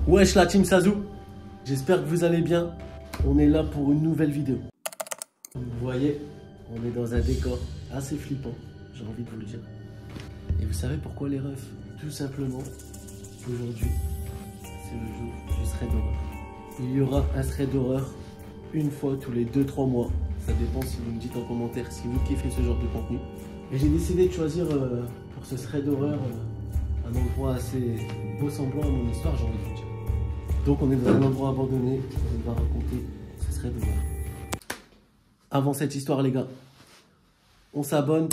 Wesh la team Sazou, j'espère que vous allez bien. On est là pour une nouvelle vidéo. Vous voyez, on est dans un décor assez flippant, j'ai envie de vous le dire. Et vous savez pourquoi les refs? Tout simplement, aujourd'hui, c'est le jour du thread d'horreur. Il y aura un thread d'horreur une fois tous les 2-3 mois. Ça dépend si vous me dites en commentaire si vous kiffez ce genre de contenu. Et j'ai décidé de choisir pour ce thread d'horreur un endroit assez ressemblant à mon histoire, j'ai envie de vous dire. Donc on est dans un endroit abandonné, on va raconter ce thread d'horreur. Avant cette histoire les gars, on s'abonne,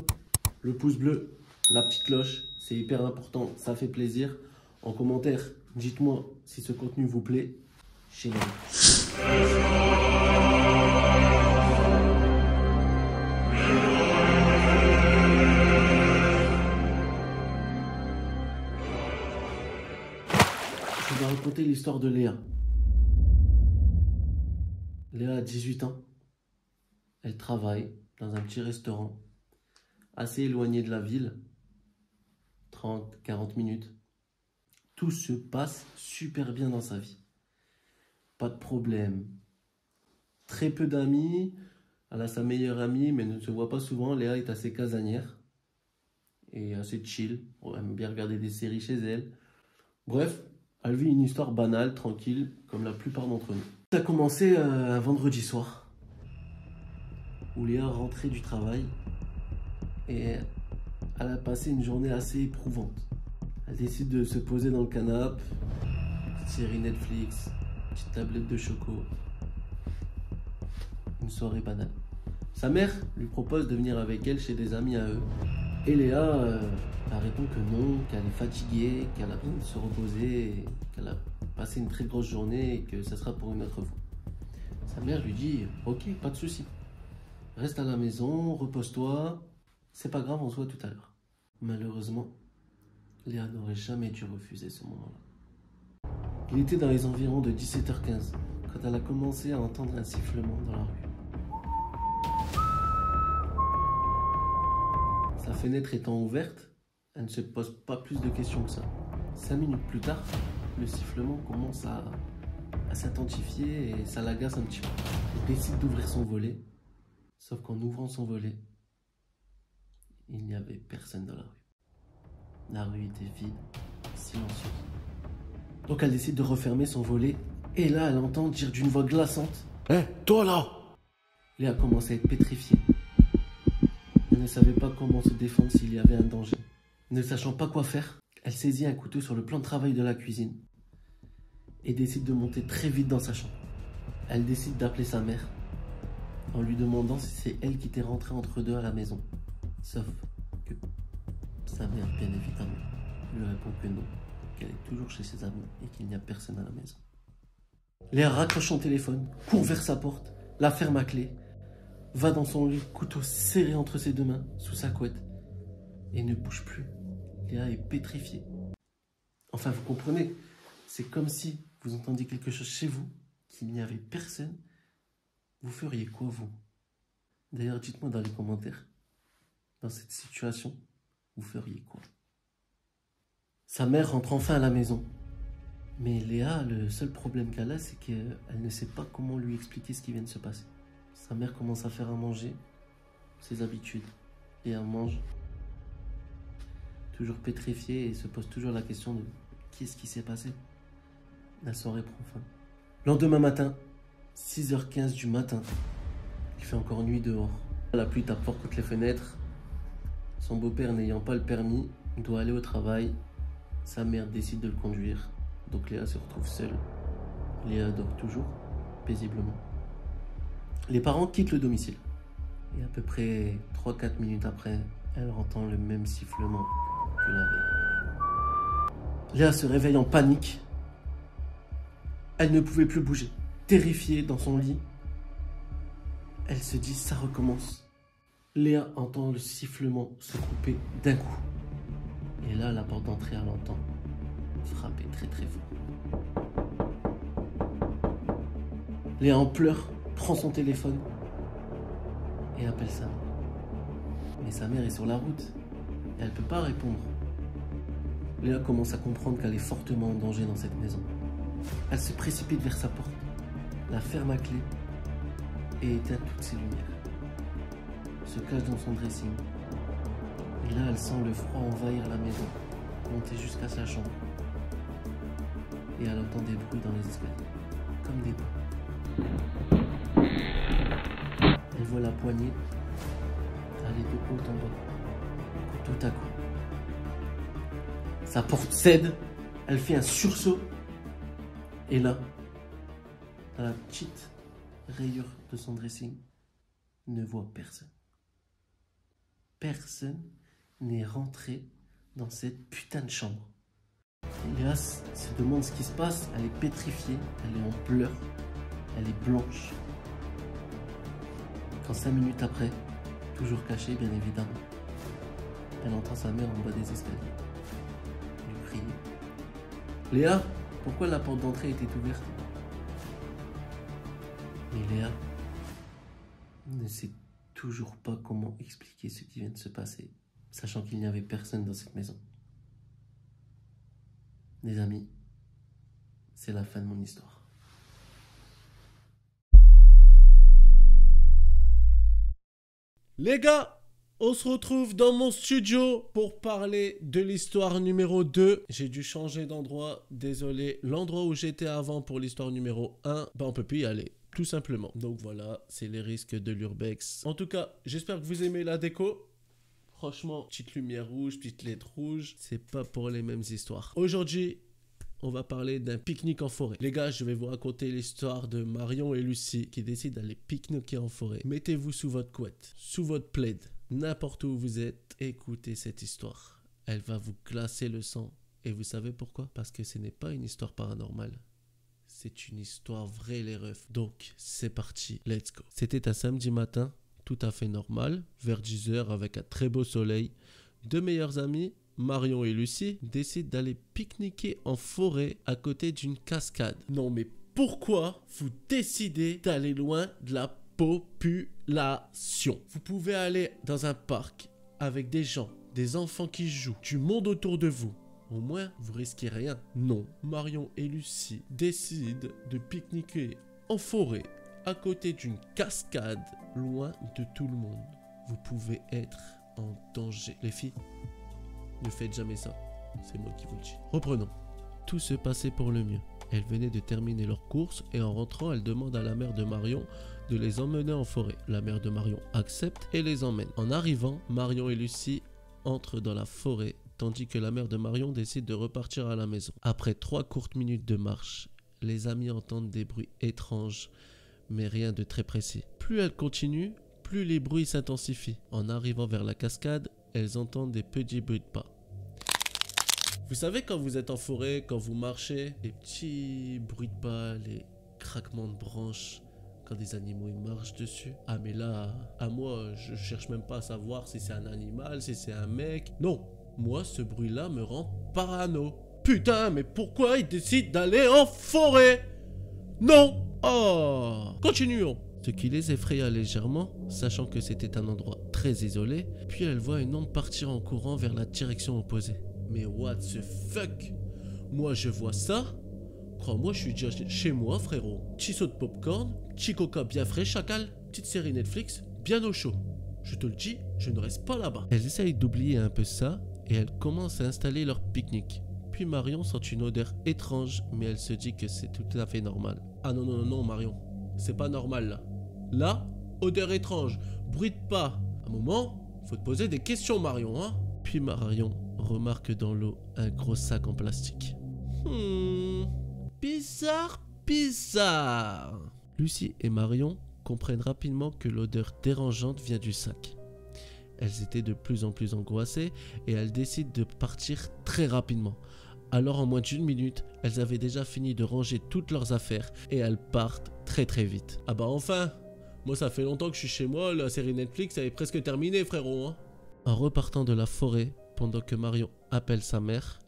le pouce bleu, la petite cloche, c'est hyper important, ça fait plaisir. En commentaire, dites-moi si ce contenu vous plaît. Génial. Je vais raconter l'histoire de Léa. Léa a 18 ans. Elle travaille dans un petit restaurant assez éloigné de la ville. 30-40 minutes. Tout se passe super bien dans sa vie. Pas de problème. Très peu d'amis. Elle a sa meilleure amie, mais ne se voit pas souvent. Léa est assez casanière. Et assez chill. Elle aime bien regarder des séries chez elle. Bref, elle vit une histoire banale, tranquille, comme la plupart d'entre nous. Ça a commencé un vendredi soir, où Léa rentrait du travail. Et elle a passé une journée assez éprouvante. Elle décide de se poser dans le canapé, petite série Netflix, petite tablette de choco. Une soirée banale. Sa mère lui propose de venir avec elle chez des amis à eux. Et Léa elle répond que non, qu'elle est fatiguée, qu'elle a besoin de se reposer, qu'elle a passé une très grosse journée et que ça sera pour une autre fois. Sa mère lui dit « Ok, pas de souci. Reste à la maison, repose-toi, c'est pas grave, on se voit tout à l'heure. » Malheureusement, Léa n'aurait jamais dû refuser ce moment-là. Il était dans les environs de 17h15 quand elle a commencé à entendre un sifflement dans la rue. Sa fenêtre étant ouverte, elle ne se pose pas plus de questions que ça. 5 minutes plus tard, le sifflement commence à s'intensifier et ça l'agace un petit peu. Elle décide d'ouvrir son volet, sauf qu'en ouvrant son volet, il n'y avait personne dans la rue. La rue était vide, silencieuse. Donc elle décide de refermer son volet et là elle entend dire d'une voix glaçante « Hé, toi là !» Léa commence à être pétrifiée. Elle ne savait pas comment se défendre s'il y avait un danger. Ne sachant pas quoi faire, elle saisit un couteau sur le plan de travail de la cuisine et décide de monter très vite dans sa chambre. Elle décide d'appeler sa mère en lui demandant si c'est elle qui était rentrée entre deux à la maison. Sauf que sa mère, bien évidemment, lui répond que non, qu'elle est toujours chez ses amis et qu'il n'y a personne à la maison. Léa raccroche son téléphone, court vers sa porte, la ferme à clé, va dans son lit, couteau serré entre ses deux mains, sous sa couette, et ne bouge plus. Léa est pétrifiée. Enfin, vous comprenez, c'est comme si vous entendiez quelque chose chez vous, qu'il n'y avait personne. Vous feriez quoi, vous? D'ailleurs, dites-moi dans les commentaires, dans cette situation, vous feriez quoi? Sa mère rentre enfin à la maison. Mais Léa, le seul problème qu'elle a, c'est qu'elle ne sait pas comment lui expliquer ce qui vient de se passer. Sa mère commence à faire à manger, ses habitudes, et elle mange. Toujours pétrifiée et se pose toujours la question de qu'est-ce qui s'est passé. La soirée prend fin. Lendemain matin, 6h15 du matin, il fait encore nuit dehors. La pluie tape fort contre les fenêtres. Son beau-père n'ayant pas le permis, doit aller au travail. Sa mère décide de le conduire. Donc Léa se retrouve seule. Léa dort toujours, paisiblement. Les parents quittent le domicile. Et à peu près 3-4 minutes après, elle entend le même sifflement que la veille. Léa se réveille en panique. Elle ne pouvait plus bouger. Terrifiée dans son lit, elle se dit ça recommence. Léa entend le sifflement se couper d'un coup. Et là, la porte d'entrée, elle entend frapper très très fort. Léa en pleurs, prend son téléphone et appelle sa mère. Mais sa mère est sur la route et elle ne peut pas répondre. Léa commence à comprendre qu'elle est fortement en danger dans cette maison. Elle se précipite vers sa porte, la ferme à clé et éteint toutes ses lumières. Se cache dans son dressing. Et là, elle sent le froid envahir la maison, monter jusqu'à sa chambre. Et elle entend des bruits dans les escaliers, comme des pas. Elle voit la poignée aller de haut en bas. Tout à coup, sa porte cède, elle fait un sursaut. Et là, dans la petite rayure de son dressing, ne voit personne. Personne n'est rentré dans cette putain de chambre. Léa se demande ce qui se passe, elle est pétrifiée, elle est en pleurs, elle est blanche. Quand 5 minutes après, toujours cachée bien évidemment, elle entend sa mère en bas des escaliers lui crier. Léa, pourquoi la porte d'entrée était ouverte? Mais Léa ne sait toujours pas comment expliquer ce qui vient de se passer, sachant qu'il n'y avait personne dans cette maison. Les amis, c'est la fin de mon histoire. Les gars, on se retrouve dans mon studio pour parler de l'histoire numéro 2. J'ai dû changer d'endroit, désolé. L'endroit où j'étais avant pour l'histoire numéro 1, on peut plus y aller, tout simplement. Donc voilà, c'est les risques de l'urbex. En tout cas, j'espère que vous aimez la déco. Franchement, petite lumière rouge, petite lettre rouge, c'est pas pour les mêmes histoires. Aujourd'hui, on va parler d'un pique-nique en forêt. Les gars, je vais vous raconter l'histoire de Marion et Lucie qui décident d'aller pique-niquer en forêt. Mettez-vous sous votre couette, sous votre plaid, n'importe où vous êtes, écoutez cette histoire. Elle va vous glacer le sang. Et vous savez pourquoi? Parce que ce n'est pas une histoire paranormale. C'est une histoire vraie, les refs. Donc, c'est parti, let's go. C'était un samedi matin, tout à fait normal, vers 10h avec un très beau soleil. Deux meilleurs amis, Marion et Lucie, décident d'aller pique-niquer en forêt à côté d'une cascade. Non mais pourquoi vous décidez d'aller loin de la population? Vous pouvez aller dans un parc avec des gens, des enfants qui jouent, du monde autour de vous. Au moins, vous risquez rien. Non, Marion et Lucie décident de pique-niquer en forêt à côté d'une cascade, loin de tout le monde. Vous pouvez être en danger. Les filles, ne faites jamais ça. C'est moi qui vous le dis. Reprenons. Tout se passait pour le mieux. Elles venaient de terminer leur course et en rentrant, elles demandent à la mère de Marion de les emmener en forêt. La mère de Marion accepte et les emmène. En arrivant, Marion et Lucie entrent dans la forêt tandis que la mère de Marion décide de repartir à la maison. Après 3 courtes minutes de marche, les amis entendent des bruits étranges, mais rien de très précis. Plus elles continuent, plus les bruits s'intensifient. En arrivant vers la cascade, elles entendent des petits bruits de pas. Vous savez quand vous êtes en forêt, quand vous marchez, les petits bruits de pas, les craquements de branches, quand des animaux ils marchent dessus. Ah mais là, à moi, je cherche même pas à savoir si c'est un animal, si c'est un mec. Non, moi ce bruit-là me rend parano. Putain, mais pourquoi ils décident d'aller en forêt? Non! Oh! Continuons! Ce qui les effraya légèrement, sachant que c'était un endroit très isolé, puis elle voit une ombre partir en courant vers la direction opposée. Mais what the fuck? Moi je vois ça, crois-moi je suis déjà chez moi frérot. Petit saut de popcorn, petit coca bien frais chacal, petite série Netflix, bien au chaud. Je te le dis, je ne reste pas là-bas. Elles essayent d'oublier un peu ça et elles commencent à installer leur pique-nique. Puis Marion sent une odeur étrange, mais elle se dit que c'est tout à fait normal. Ah non, non, non, non Marion, c'est pas normal là. Là, odeur étrange, bruit de pas. À un moment, faut te poser des questions Marion, hein. Puis Marion remarque dans l'eau un gros sac en plastique. Bizarre, bizarre. Lucie et Marion comprennent rapidement que l'odeur dérangeante vient du sac. Elles étaient de plus en plus angoissées et elles décident de partir très rapidement. Alors en moins d'1 minute, elles avaient déjà fini de ranger toutes leurs affaires et elles partent très très vite. Ah bah enfin, moi ça fait longtemps que je suis chez moi, la série Netflix elle est presque terminée frérot. Hein. En repartant de la forêt, pendant que Marion appelle sa mère,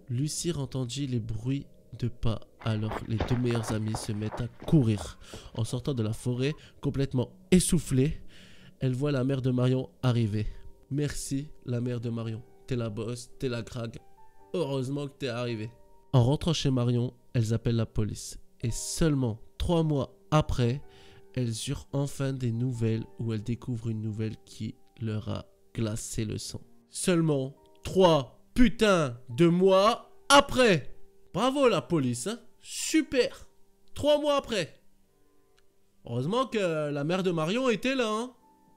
Lucie entendit les bruits de pas. Alors les deux meilleures amies se mettent à courir. En sortant de la forêt, complètement essoufflées, elle voit la mère de Marion arriver. Merci la mère de Marion, t'es la boss, t'es la craque. Heureusement que t'es arrivée. En rentrant chez Marion, elles appellent la police. Et seulement 3 mois après, elles eurent enfin des nouvelles où elles découvrent une nouvelle qui leur a glacé le sang. Seulement 3 putains de mois après. Bravo la police, hein. Super. 3 mois après. Heureusement que la mère de Marion était là, hein.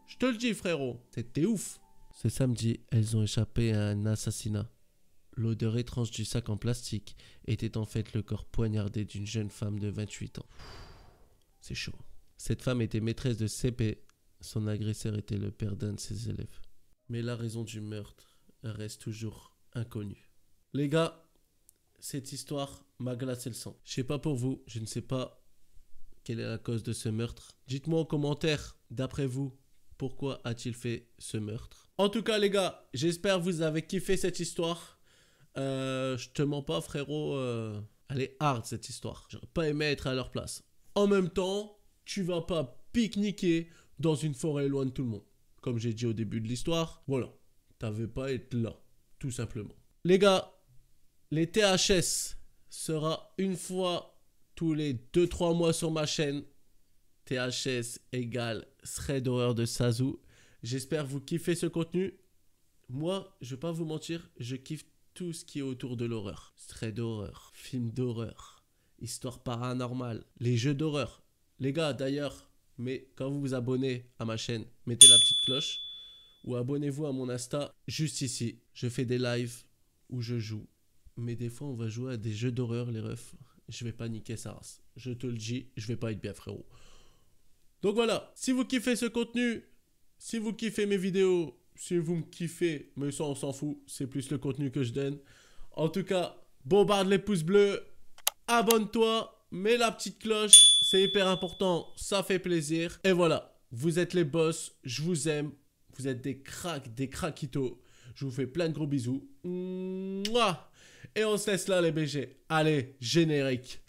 Je te le dis, frérot. C'était ouf. Ce samedi, elles ont échappé à un assassinat. L'odeur étrange du sac en plastique était en fait le corps poignardé d'une jeune femme de 28 ans. C'est chaud. Cette femme était maîtresse de CP. Son agresseur était le père d'un de ses élèves. Mais la raison du meurtre reste toujours inconnue. Les gars, cette histoire m'a glacé le sang. Je sais pas pour vous, je ne sais pas quelle est la cause de ce meurtre. Dites-moi en commentaire, d'après vous, pourquoi a-t-il fait ce meurtre? En tout cas les gars, j'espère que vous avez kiffé cette histoire. Je te mens pas frérot, elle est hard cette histoire. J'aurais pas aimé être à leur place. En même temps, tu vas pas pique-niquer dans une forêt loin de tout le monde. Comme j'ai dit au début de l'histoire, voilà. T'avais pas à être là, tout simplement. Les gars, les THS sera une fois tous les 2-3 mois sur ma chaîne. THS égale thread d'horreur de Sazu. J'espère que vous kiffez ce contenu. Moi, je vais pas vous mentir, je kiffe tout ce qui est autour de l'horreur. Thread d'horreur, film d'horreur, histoire paranormale, les jeux d'horreur. Les gars, d'ailleurs, mais quand vous vous abonnez à ma chaîne, mettez la petite cloche ou abonnez-vous à mon Insta juste ici. Je fais des lives où je joue. Mais des fois, on va jouer à des jeux d'horreur, les refs. Je vais pas niquer sa race. Je te le dis, je vais pas être bien, frérot. Donc voilà, si vous kiffez ce contenu, si vous kiffez mes vidéos, si vous me kiffez, mais ça on s'en fout, c'est plus le contenu que je donne. En tout cas, bombarde les pouces bleus, abonne-toi, mets la petite cloche, c'est hyper important, ça fait plaisir. Et voilà, vous êtes les boss, je vous aime, vous êtes des cracks, des craquitos. Je vous fais plein de gros bisous. Mouah. Et on se laisse là les BG. Allez, générique.